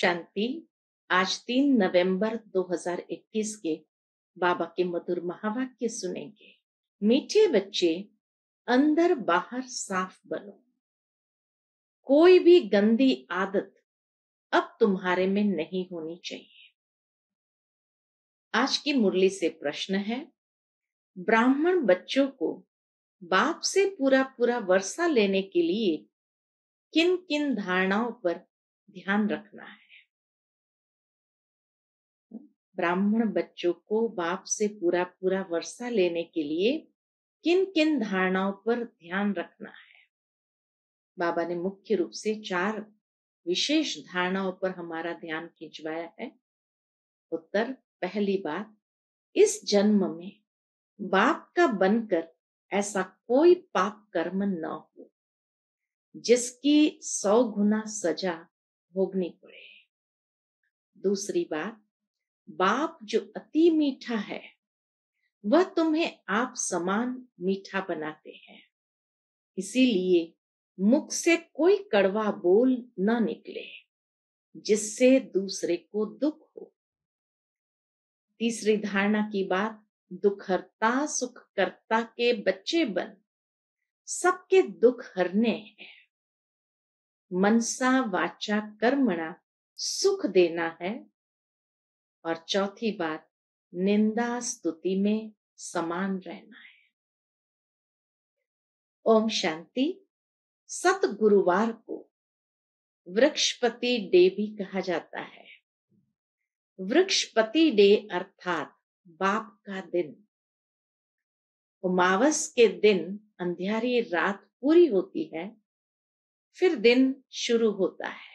शांति। आज 3 नवंबर 2021 के बाबा के मधुर महावाक्य सुनेंगे। मीठे बच्चे, अंदर बाहर साफ बनो। कोई भी गंदी आदत अब तुम्हारे में नहीं होनी चाहिए। आज की मुरली से प्रश्न है, ब्राह्मण बच्चों को बाप से पूरा पूरा वर्षा लेने के लिए किन किन धारणाओं पर ध्यान रखना है। ब्राह्मण बच्चों को बाप से पूरा पूरा वर्षा लेने के लिए किन किन धारणाओं पर ध्यान रखना है। बाबा ने मुख्य रूप से 4 विशेष धारणाओं पर हमारा ध्यान खिंचवाया है। उत्तर, पहली बात, इस जन्म में बाप का बनकर ऐसा कोई पाप कर्म न हो जिसकी 100 गुना सजा भोगनी पड़े। दूसरी बात, बाप जो अति मीठा है वह तुम्हें आप समान मीठा बनाते हैं, इसीलिए मुख से कोई कड़वा बोल न निकले जिससे दूसरे को दुख हो। तीसरी धारणा की बात, दुखहर्ता सुख करता के बच्चे बन सबके दुख हरने हैं। मनसा वाचा कर्मणा सुख देना है। और चौथी बात, निंदा स्तुति में समान रहना है। ओम शांति। सत गुरुवार को वृक्षपति डे भी कहा जाता है। वृक्षपति डे अर्थात बाप का दिन। उमावस के दिन अंधियारी रात पूरी होती है, फिर दिन शुरू होता है,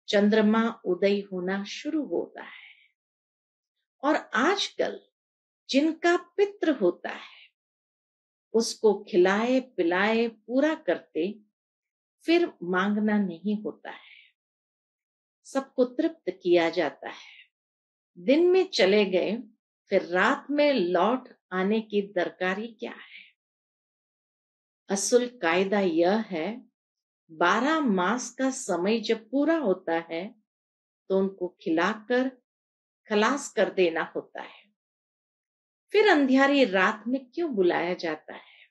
चंद्रमा उदय होना शुरू होता है। और आजकल जिनका पितृ होता है उसको खिलाए पिलाए पूरा करते, फिर मांगना नहीं होता है, सबको तृप्त किया जाता है। दिन में चले गए, फिर रात में लौट आने की दरकारी क्या है। असल कायदा यह है, 12 मास का समय जब पूरा होता है तो उनको खिलाकर खलास कर देना होता है। फिर अंधियारी रात में क्यों बुलाया जाता है।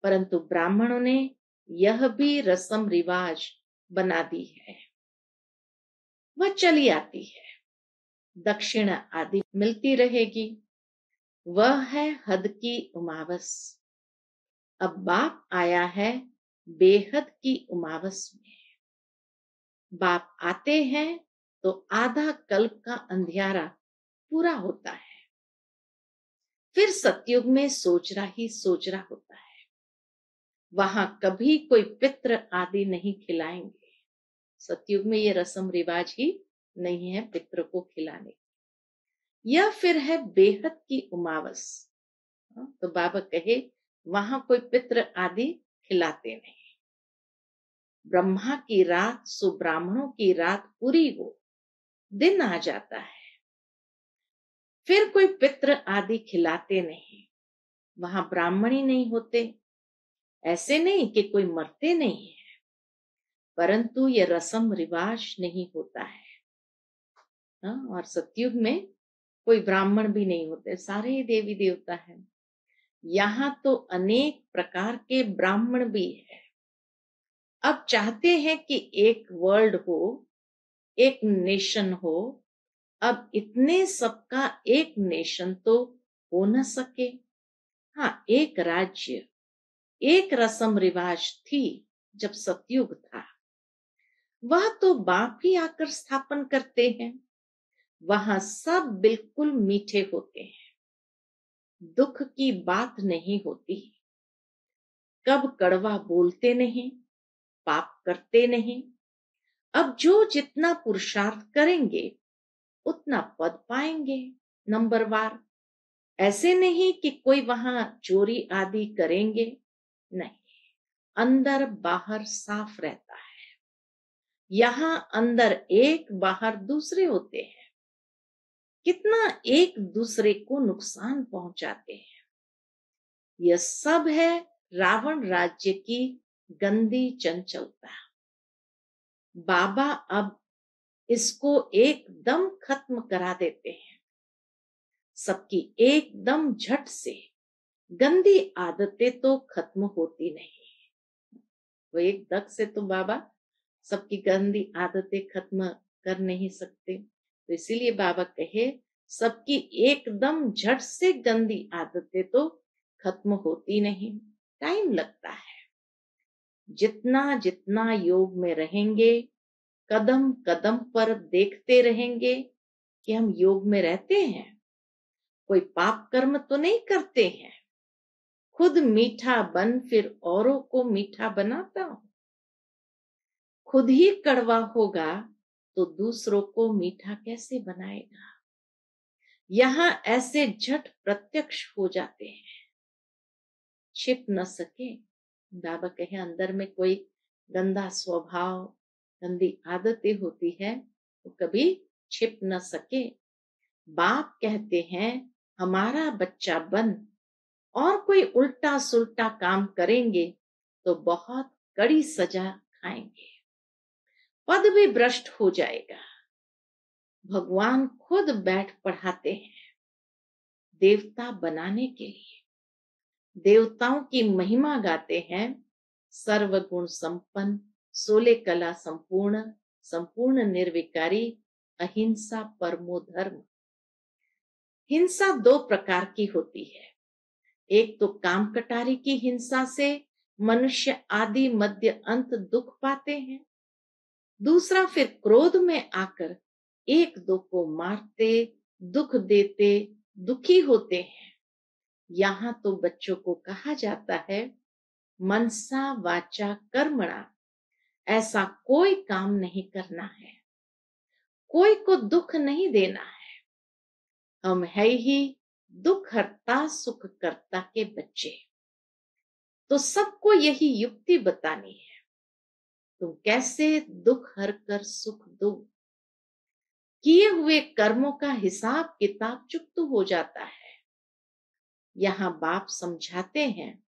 परंतु ब्राह्मणों ने यह भी रस्म रिवाज बना दी है, वह चली आती है। दक्षिण आदि मिलती रहेगी, वह है हद की उमावस। अब बाप आया है बेहद की उमावस में। बाप आते हैं तो आधा कल्प का अंधियारा पूरा होता है। फिर सतयुग में सोचरा ही सोचरा होता है। वहां कभी कोई पितृ आदि नहीं खिलाएंगे। सतयुग में ये रस्म रिवाज ही नहीं है पितृ को खिलाने की। यह फिर है बेहद की उमावस। तो बाबा कहे वहां कोई पितृ आदि खिलाते नहीं। ब्रह्मा की रात सो ब्राह्मणों की रात पूरी हो, दिन आ जाता है, फिर कोई पितृ आदि खिलाते नहीं। वहां ब्राह्मण ही नहीं होते। ऐसे नहीं कि कोई मरते नहीं है, परंतु ये रस्म रिवाज नहीं होता है। और सतयुग में कोई ब्राह्मण भी नहीं होते, सारे ही देवी देवता है। यहाँ तो अनेक प्रकार के ब्राह्मण भी है। अब चाहते हैं कि एक वर्ल्ड हो, एक नेशन हो। अब इतने सबका एक नेशन तो हो न सके। हाँ, एक राज्य, एक रस्म रिवाज थी जब सतयुग था, वह तो बाप ही आकर स्थापन करते हैं। वहां सब बिल्कुल मीठे होते हैं, दुख की बात नहीं होती। कब कड़वा बोलते नहीं, पाप करते नहीं। अब जो जितना पुरुषार्थ करेंगे उतना पद पाएंगे नंबरवार। ऐसे नहीं कि कोई वहां चोरी आदि करेंगे, नहीं, अंदर बाहर साफ रहता है। यहाँ अंदर एक बाहर दूसरे होते हैं, कितना एक दूसरे को नुकसान पहुंचाते हैं। यह सब है रावण राज्य की गंदी चंचलता। बाबा अब इसको एकदम खत्म करा देते हैं। सबकी एकदम झट से गंदी आदतें तो खत्म होती नहीं। वो एक दग से तो बाबा सबकी गंदी आदतें खत्म कर नहीं सकते। तो इसीलिए बाबा कहे सबकी एकदम झट से गंदी आदतें तो खत्म होती नहीं, टाइम लगता है। जितना जितना योग में रहेंगे, कदम कदम पर देखते रहेंगे कि हम योग में रहते हैं, कोई पाप कर्म तो नहीं करते हैं। खुद मीठा बन फिर औरों को मीठा बनाता हूं। खुद ही कड़वा होगा तो दूसरों को मीठा कैसे बनाएगा। यहां ऐसे झट प्रत्यक्ष हो जाते हैं, छिप न सके। बाबा कहे अंदर में कोई गंदा स्वभाव, गंदी आदतें होती है, वो कभी छिप न सके। बाप कहते हैं हमारा बच्चा बन, और कोई उल्टा सुल्टा काम करेंगे तो बहुत कड़ी सजा खाएंगे, पद भी भ्रष्ट हो जाएगा। भगवान खुद बैठ पढ़ाते हैं देवता बनाने के लिए। देवताओं की महिमा गाते हैं, सर्वगुण संपन्न, 16 कला संपूर्ण, संपूर्ण निर्विकारी, अहिंसा परमो धर्म। हिंसा दो प्रकार की होती है। एक तो काम कटारी की हिंसा से मनुष्य आदि मध्य अंत दुख पाते हैं। दूसरा फिर क्रोध में आकर एक दो को मारते, दुख देते, दुखी होते हैं। यहाँ तो बच्चों को कहा जाता है मनसा वाचा कर्मणा, ऐसा कोई काम नहीं करना है, कोई को दुख नहीं देना है। हम है ही दुख हरता सुख करता के बच्चे। तो सबको यही युक्ति बतानी है, तुम कैसे दुख हर कर सुख दो। किए हुए कर्मों का हिसाब किताब चुकता हो जाता है। यहाँ बाप समझाते हैं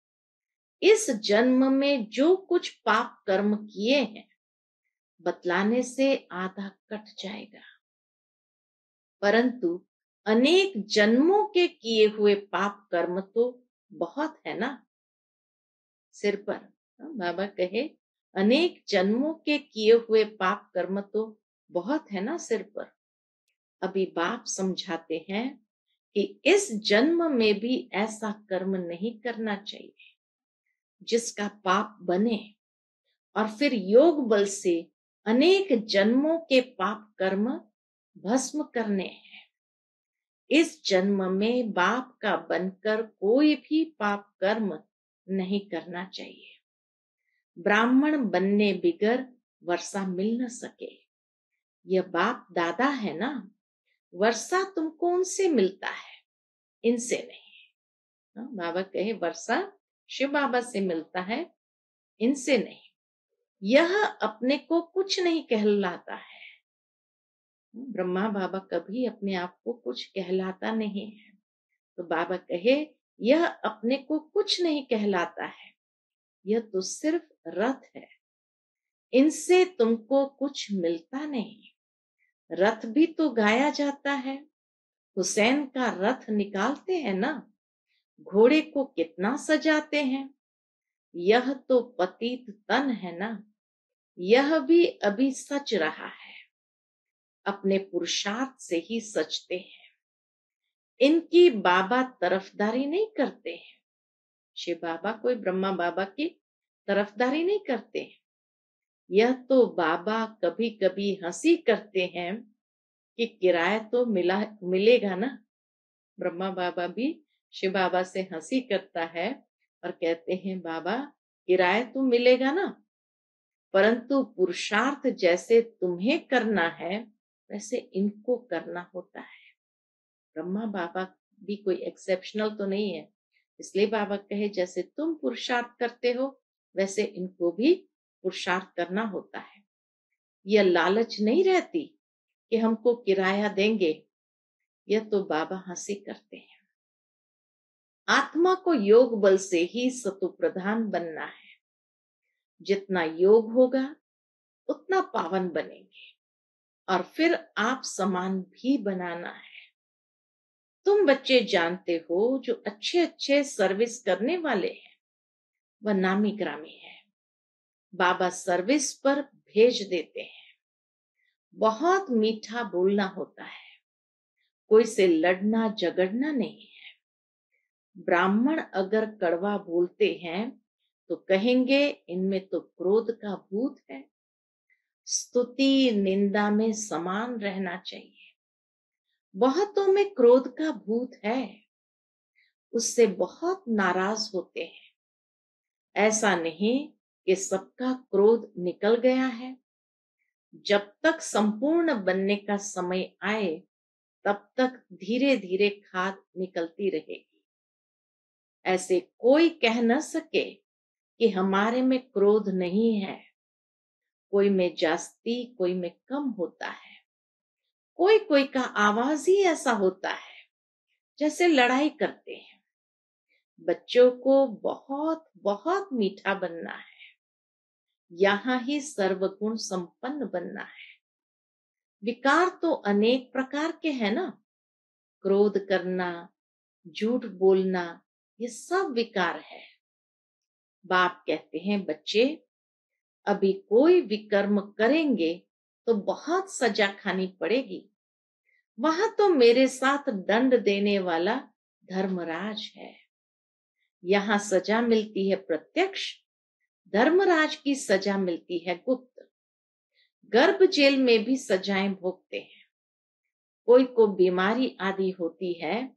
इस जन्म में जो कुछ पाप कर्म किए हैं, बतलाने से आधा कट जाएगा, परंतु अनेक जन्मों के किए हुए पाप कर्म तो बहुत है ना सिर पर। बाबा कहे अनेक जन्मों के किए हुए पाप कर्म तो बहुत है ना सिर पर। अभी बाप समझाते हैं कि इस जन्म में भी ऐसा कर्म नहीं करना चाहिए जिसका पाप बने और फिर योग बल से अनेक जन्मों के पाप कर्म भस्म करने हैं। इस जन्म में बाप का बनकर कोई भी पाप कर्म नहीं करना चाहिए। ब्राह्मण बनने बिगर वर्षा मिल न सके। यह बाप दादा है ना, वर्षा तुमको उनसे मिलता है, इनसे नहीं। बाबा कहे वर्षा शिव बाबा से मिलता है, इनसे नहीं। यह अपने को कुछ नहीं कहलाता है। ब्रह्मा बाबा कभी अपने आप को कुछ कहलाता नहीं है। तो बाबा कहे यह अपने को कुछ नहीं कहलाता है, यह तो सिर्फ रथ है, इनसे तुमको कुछ मिलता नहीं। रथ भी तो गाया जाता है, हुसैन का रथ निकालते हैं ना, घोड़े को कितना सजाते हैं। यह तो पतित तन है ना, यह भी अभी सच रहा है, अपने पुरुषार्थ से ही सचते हैं। इनकी बाबा तरफदारी नहीं करते हैं। शिव बाबा कोई ब्रह्मा बाबा की तरफदारी नहीं करते हैं। यह तो बाबा कभी कभी हंसी करते हैं कि किराया तो मिलेगा ना। ब्रह्मा बाबा भी शिव बाबा से हंसी करता है और कहते हैं बाबा किराया तो मिलेगा ना, परंतु पुरुषार्थ जैसे तुम्हें करना है वैसे इनको करना होता है। ब्रह्मा बाबा भी कोई एक्सेप्शनल तो नहीं है, इसलिए बाबा कहे जैसे तुम पुरुषार्थ करते हो वैसे इनको भी पुरुषार्थ करना होता है। यह लालच नहीं रहती कि हमको किराया देंगे, यह तो बाबा हंसी करते हैं। आत्मा को योग बल से ही सतु प्रधान बनना है। जितना योग होगा उतना पावन बनेंगे। और फिर आप समान भी बनाना है। तुम बच्चे जानते हो जो अच्छे अच्छे सर्विस करने वाले हैं वह नामी ग्रामी है। बाबा सर्विस पर भेज देते हैं। बहुत मीठा बोलना होता है, कोई से लड़ना झगड़ना नहीं है। ब्राह्मण अगर कड़वा बोलते हैं तो कहेंगे इनमें तो क्रोध का भूत है। स्तुति निंदा में समान रहना चाहिए। बहुतों में क्रोध का भूत है, उससे बहुत नाराज होते हैं। ऐसा नहीं कि सबका क्रोध निकल गया है। जब तक संपूर्ण बनने का समय आए तब तक धीरे धीरे खाद निकलती रहेगी। ऐसे कोई कह न सके कि हमारे में क्रोध नहीं है। कोई में जास्ती कोई में कम होता है। कोई कोई का आवाज ही ऐसा होता है जैसे लड़ाई करते हैं। बच्चों को बहुत बहुत मीठा बनना है। यहाँ ही सर्वगुण संपन्न बनना है। विकार तो अनेक प्रकार के हैं ना। क्रोध करना, झूठ बोलना, ये सब विकार है। बाप कहते हैं बच्चे अभी कोई विकर्म करेंगे तो बहुत सजा खानी पड़ेगी। वहां तो मेरे साथ दंड देने वाला धर्मराज है। यहाँ सजा मिलती है प्रत्यक्ष, धर्मराज की सजा मिलती है गुप्त। गर्भ जेल में भी सजाएं भोगते हैं। कोई को बीमारी आदि होती है,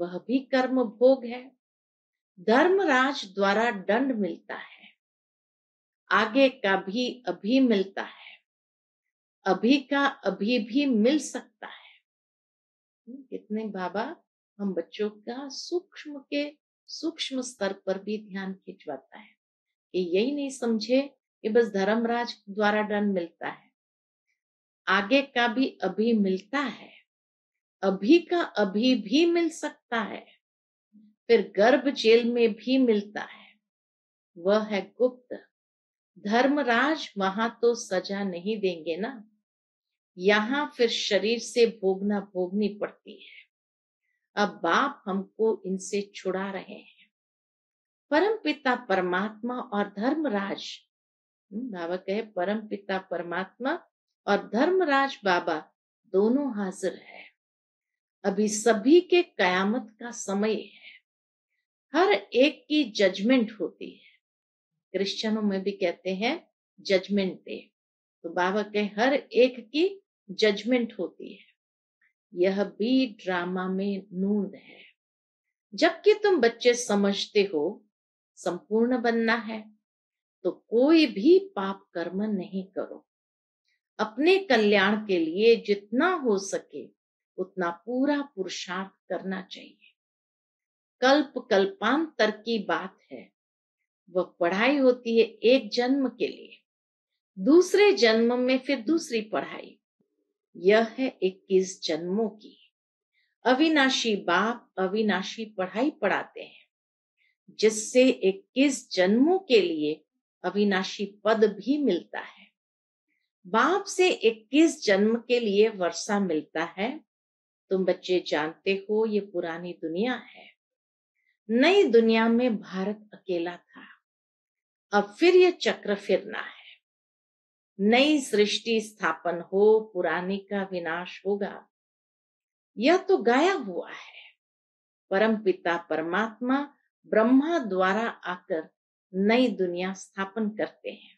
वह भी कर्म भोग है। धर्मराज द्वारा दंड मिलता है। आगे का भी अभी मिलता है, अभी का अभी भी मिल सकता है। कितने बाबा हम बच्चों का सूक्ष्म के सूक्ष्म स्तर पर भी ध्यान खिंचवाता है कि यही नहीं समझे कि बस धर्मराज द्वारा दंड मिलता है। आगे का भी अभी मिलता है, अभी का अभी भी मिल सकता है। फिर गर्भ जेल में भी मिलता है, वह है गुप्त। धर्मराज वहां तो सजा नहीं देंगे ना, यहाँ फिर शरीर से भोगनी पड़ती है। अब बाप हमको इनसे छुड़ा रहे हैं। परम पिता परमात्मा और धर्मराज, बाबा कहे परम पिता परमात्मा और धर्मराज बाबा दोनों हाजिर है। अभी सभी के कयामत का समय है। हर एक की जजमेंट होती है। क्रिश्चियनों में भी कहते हैं जजमेंट डे। तो बाबा के हर एक की जजमेंट होती है। यह भी ड्रामा में नूंद है। जबकि तुम बच्चे समझते हो संपूर्ण बनना है तो कोई भी पाप कर्म नहीं करो। अपने कल्याण के लिए जितना हो सके उतना पूरा पुरुषार्थ करना चाहिए। कल्प कल्पांतर की बात है। वह पढ़ाई होती है एक जन्म के लिए, दूसरे जन्म में फिर दूसरी पढ़ाई। यह है 21 जन्मों की। अविनाशी बाप अविनाशी पढ़ाई पढ़ाते हैं, जिससे 21 जन्मों के लिए अविनाशी पद भी मिलता है। बाप से 21 जन्म के लिए वर्षा मिलता है। तुम बच्चे जानते हो ये पुरानी दुनिया है। नई दुनिया में भारत अकेला था। अब फिर ये चक्र फिरना है। नई सृष्टि स्थापन हो, पुरानी का विनाश होगा। यह तो गाया हुआ है। परम पिता परमात्मा ब्रह्मा द्वारा आकर नई दुनिया स्थापन करते हैं।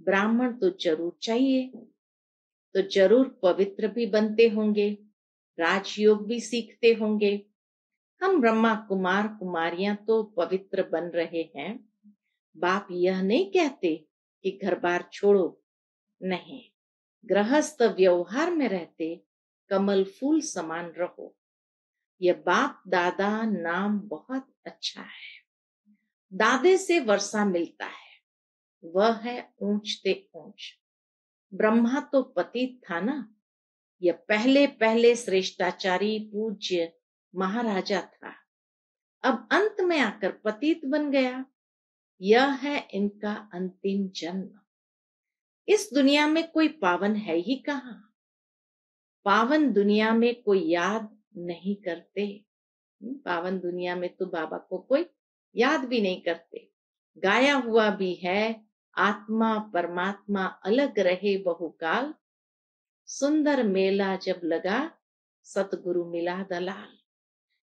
ब्राह्मण तो जरूर चाहिए, तो जरूर पवित्र भी बनते होंगे, राजयोग भी सीखते होंगे। हम ब्रह्मा कुमार कुमारियां तो पवित्र बन रहे हैं। बाप यह नहीं कहते कि घर बार छोड़ो, नहीं, गृहस्थ व्यवहार में रहते कमल फूल समान रहो। यह बाप दादा नाम बहुत अच्छा है। दादे से वर्षा मिलता है, वह है ऊंच ते ऊंच। ब्रह्मा तो पतित था ना, यह पहले पहले श्रेष्ठाचारी पूज्य महाराजा था। अब अंत में आकर पतित बन गया। यह है इनका अंतिम जन्म। इस दुनिया में कोई पावन है ही कहाँ। पावन दुनिया में कोई याद नहीं करते। पावन दुनिया में तो बाबा को कोई याद भी नहीं करते। गाया हुआ भी है, आत्मा परमात्मा अलग रहे बहुकाल, सुंदर मेला जब लगा सतगुरु मिला दलाल।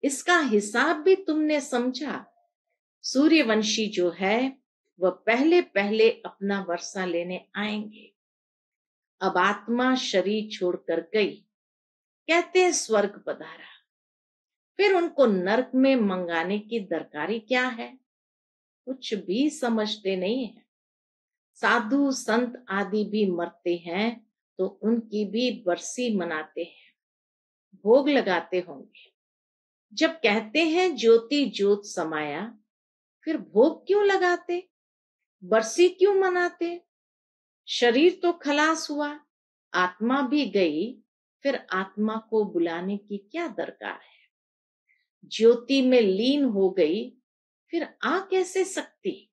इसका हिसाब भी तुमने समझा। सूर्यवंशी जो है वह पहले पहले अपना वर्षा लेने आएंगे। अब आत्मा शरीर छोड़कर गई, कहते हैं स्वर्ग पधारा। फिर उनको नरक में मंगाने की दरकारी क्या है? कुछ भी समझते नहीं है। साधु संत आदि भी मरते हैं तो उनकी भी बरसी मनाते हैं, भोग लगाते होंगे। जब कहते हैं ज्योति ज्योत समाया, फिर भोग क्यों लगाते, बरसी क्यों मनाते? शरीर तो खलास हुआ, आत्मा भी गई, फिर आत्मा को बुलाने की क्या दरकार है? ज्योति में लीन हो गई, फिर आ कैसे सकती?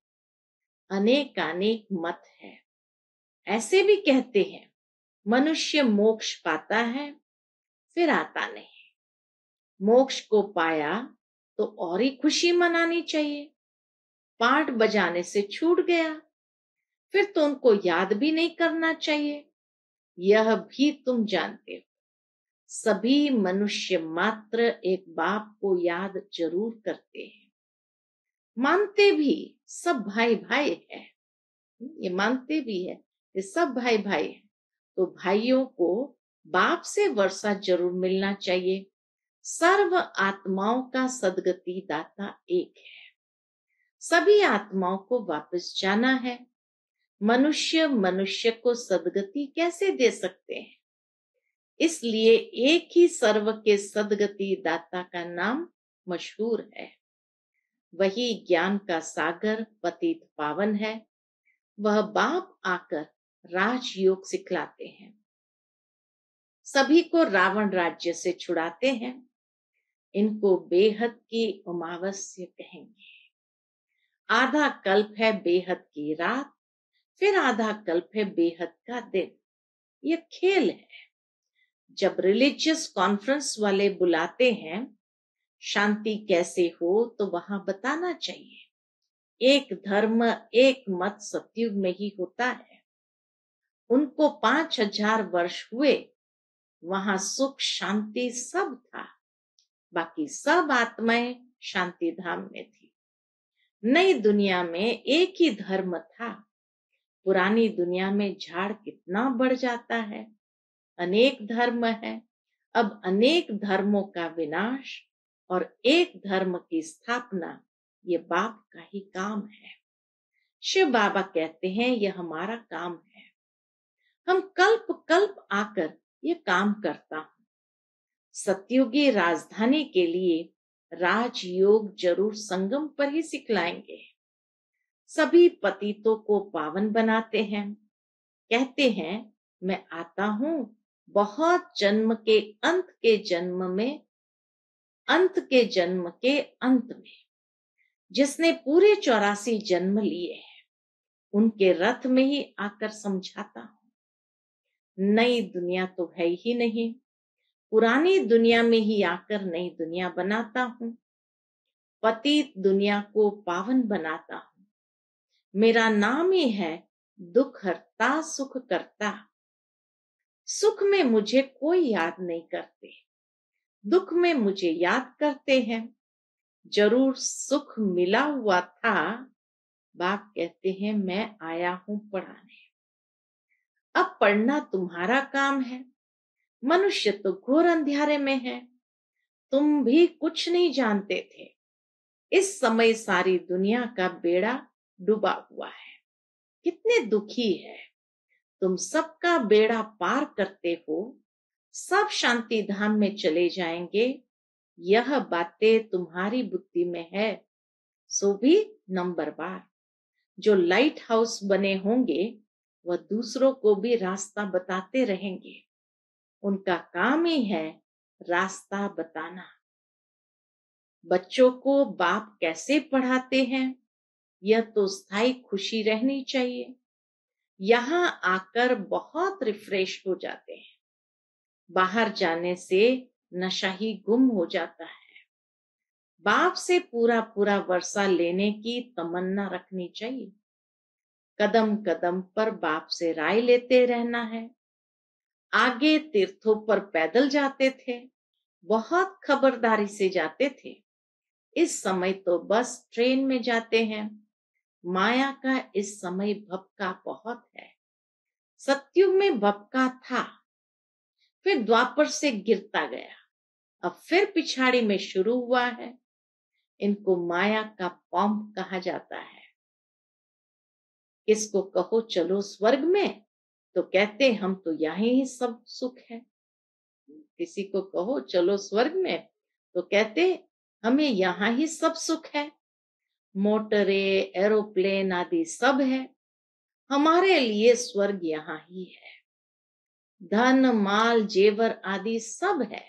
अनेकानेक मत है। ऐसे भी कहते हैं मनुष्य मोक्ष पाता है फिर आता नहीं। मोक्ष को पाया तो और ही खुशी मनानी चाहिए। पाठ बजाने से छूट गया, फिर तो उनको याद भी नहीं करना चाहिए। यह भी तुम जानते हो, सभी मनुष्य मात्र एक बाप को याद जरूर करते हैं। मानते भी सब भाई भाई है, ये मानते भी है कि सब भाई भाई है, तो भाइयों को बाप से वर्षा जरूर मिलना चाहिए। सर्व आत्माओं का सदगति दाता एक है, सभी आत्माओं को वापस जाना है। मनुष्य मनुष्य को सदगति कैसे दे सकते हैं? इसलिए एक ही सर्व के सदगति दाता का नाम मशहूर है। वही ज्ञान का सागर पतित पावन है। वह बाप आकर राजयोग सिखलाते हैं, सभी को रावण राज्य से छुड़ाते हैं। इनको बेहद की अमावस्या कहेंगे। आधा कल्प है बेहद की रात, फिर आधा कल्प है बेहद का दिन। ये खेल है। जब रिलीजियस कॉन्फ्रेंस वाले बुलाते हैं शांति कैसे हो, तो वहां बताना चाहिए एक धर्म एक मत सतयुग में ही होता है। उनको 5000 वर्ष हुए, वहां सुख शांति सब था, बाकी सब आत्माएं शांति धाम में थी। नई दुनिया में एक ही धर्म था। पुरानी दुनिया में झाड़ कितना बढ़ जाता है, अनेक धर्म है। अब अनेक धर्मों का विनाश और एक धर्म की स्थापना, ये बाप का ही काम है। शिव बाबा कहते हैं यह हमारा काम है। हम कल्प कल्प आकर ये काम करता हूं। सतयुगी राजधानी के लिए राजयोग जरूर संगम पर ही सिखलाएंगे। सभी पतितों को पावन बनाते हैं। कहते हैं मैं आता हूं बहुत जन्म के अंत के जन्म में, अंत के जन्म के अंत में। जिसने पूरे 84 जन्म लिए हैं, उनके रथ में ही आकर समझाता हूं। नई दुनिया तो है ही नहीं, पुरानी दुनिया में ही आकर नई दुनिया बनाता हूं। पतित दुनिया को पावन बनाता हूं। मेरा नाम ही है दुख हरता सुख करता। सुख में मुझे कोई याद नहीं करते, दुख में मुझे याद करते हैं। जरूर सुख मिला हुआ था, बाप कहते हैं मैं आया हूं पढ़ाने। अब पढ़ना तुम्हारा काम है। मनुष्य तो घोर अंधियारे में है। तुम भी कुछ नहीं जानते थे। इस समय सारी दुनिया का बेड़ा डूबा हुआ है। कितने दुखी है। तुम सबका बेड़ा पार करते हो, सब शांति धाम में चले जाएंगे। यह बातें तुम्हारी बुद्धि में है, सो भी नंबरवार। जो लाइट हाउस बने होंगे वह दूसरों को भी रास्ता बताते रहेंगे। उनका काम ही है रास्ता बताना। बच्चों को बाप कैसे पढ़ाते हैं, यह तो स्थायी खुशी रहनी चाहिए। यहाँ आकर बहुत रिफ्रेश हो जाते हैं। बाहर जाने से नशा ही गुम हो जाता है। बाप से पूरा पूरा वर्षा लेने की तमन्ना रखनी चाहिए। कदम कदम पर बाप से राय लेते रहना है। आगे तीर्थों पर पैदल जाते थे, बहुत खबरदारी से जाते थे। इस समय तो बस ट्रेन में जाते हैं। माया का इस समय भपका बहुत है। सतयुग में भपका था, फिर द्वापर से गिरता गया, अब फिर पिछाड़ी में शुरू हुआ है। इनको माया का पंप कहा जाता है। किसको कहो चलो स्वर्ग में, तो कहते हम तो यहीं ही सब सुख है। किसी को कहो चलो स्वर्ग में, तो कहते हमें यहाँ ही सब सुख है। मोटरे, एरोप्लेन आदि सब है, हमारे लिए स्वर्ग यहाँ ही है। धन माल जेवर आदि सब है।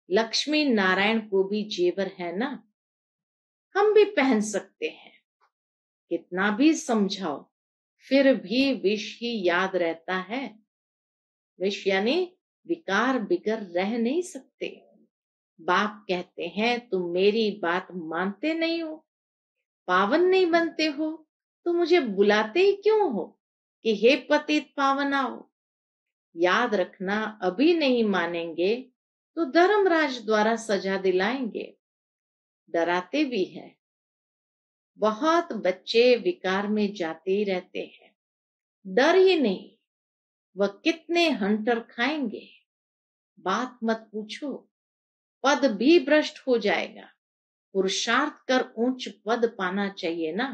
लक्ष्मी नारायण को भी जेवर है ना, हम भी पहन सकते हैं। कितना भी समझाओ फिर भी विष ही याद रहता है। विष यानी विकार बिगर रह नहीं सकते। बाप कहते हैं तुम मेरी बात मानते नहीं हो, पावन नहीं बनते हो, तो मुझे बुलाते ही क्यों हो कि हे पतित पावन आओ। याद रखना, अभी नहीं मानेंगे तो धर्मराज द्वारा सजा दिलाएंगे। डराते भी हैं। बहुत बच्चे विकार में जाते ही रहते हैं, डर ही नहीं। वह कितने हंटर खाएंगे, बात मत पूछो, पद भी भ्रष्ट हो जाएगा। पुरुषार्थ कर ऊंच पद पाना चाहिए ना।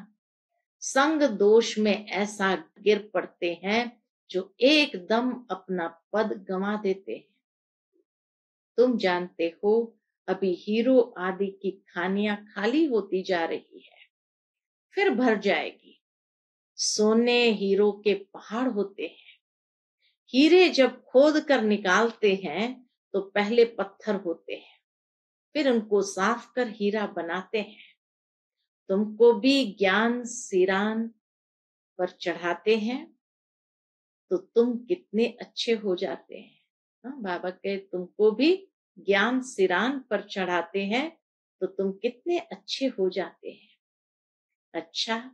संग दोष में ऐसा गिर पड़ते हैं जो एकदम अपना पद गंवा देते हैं। तुम जानते हो अभी हीरो आदि की खानियां खाली होती जा रही है, फिर भर जाएगी। सोने हीरो के पहाड़ होते हैं। हीरे जब खोद कर निकालते हैं तो पहले पत्थर होते हैं, फिर उनको साफ कर हीरा बनाते हैं। तुमको भी ज्ञान सिरान पर चढ़ाते हैं तो तुम कितने अच्छे हो जाते हैं। हाँ, बाबा कहे तुमको भी ज्ञान सिरान पर चढ़ाते हैं तो तुम कितने अच्छे हो जाते हैं। अच्छा,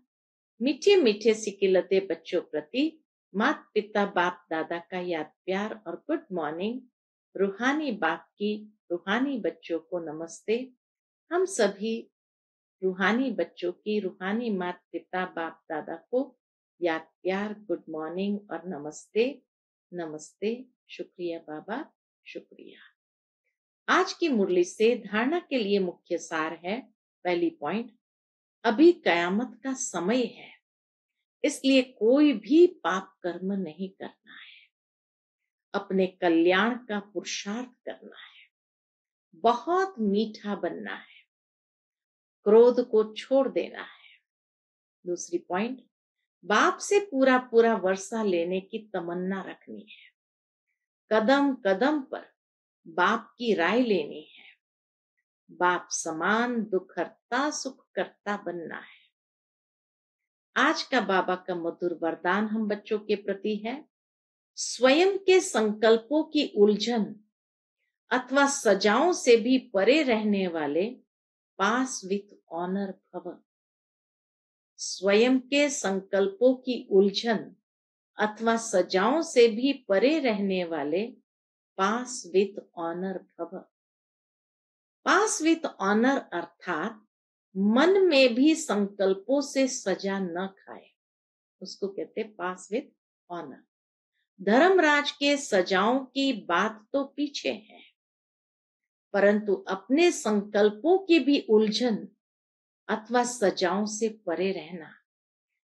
मीठे मीठे सिकिलते बच्चों प्रति माता पिता बाप दादा का याद प्यार और गुड मॉर्निंग। रूहानी बाप की रूहानी बच्चों को नमस्ते। हम सभी रूहानी बच्चों की रूहानी माता पिता बाप दादा को याद प्यार गुड मॉर्निंग और नमस्ते। नमस्ते, शुक्रिया बाबा, शुक्रिया। आज की मुरली से धारणा के लिए मुख्य सार है। पहली पॉइंट, अभी कयामत का समय है, इसलिए कोई भी पाप कर्म नहीं करना है। अपने कल्याण का पुरुषार्थ करना है। बहुत मीठा बनना है। क्रोध को छोड़ देना है। दूसरी पॉइंट, बाप से पूरा पूरा वर्षा लेने की तमन्ना रखनी है। कदम कदम पर बाप की राय लेनी है। बाप समान दुख हरता सुख करता बनना है। आज का बाबा का मधुर वरदान हम बच्चों के प्रति है। स्वयं के संकल्पों की उलझन अथवा सजाओं से भी परे रहने वाले पास विथ ऑनर भव। स्वयं के संकल्पों की उलझन अथवा सजाओं से भी परे रहने वाले पास विथ ऑनर भव। पास विथ ऑनर अर्थात मन में भी संकल्पों से सजा न खाए, उसको कहते पास विथ ऑनर। धर्मराज के सजाओं की बात तो पीछे है, परंतु अपने संकल्पों की भी उलझन अथवा सजाओं से परे रहना,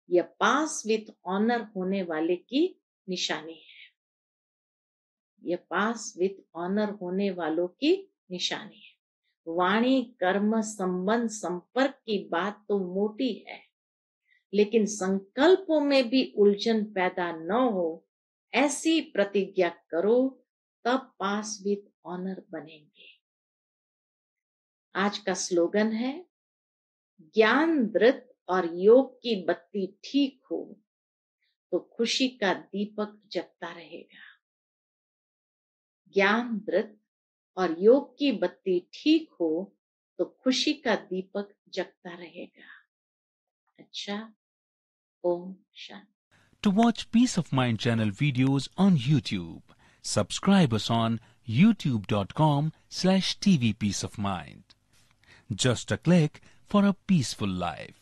यह पास विथ ऑनर होने वाले की निशानी है। यह पास विथ ऑनर होने वालों की निशानी है। वाणी कर्म संबंध संपर्क की बात तो मोटी है, लेकिन संकल्पों में भी उलझन पैदा न हो ऐसी प्रतिज्ञा करो, तब पास विथ ऑनर बनेंगे। आज का स्लोगन है, ज्ञान दृत और योग की बत्ती ठीक हो तो खुशी का दीपक जगता रहेगा। ज्ञान वृत्त और योग की बत्ती ठीक हो तो खुशी का दीपक जगता रहेगा। अच्छा, Om Shanti. To watch Peace of Mind channel videos on YouTube, subscribe us on youtube.com/tvpeaceofmind. Just a click for a peaceful life.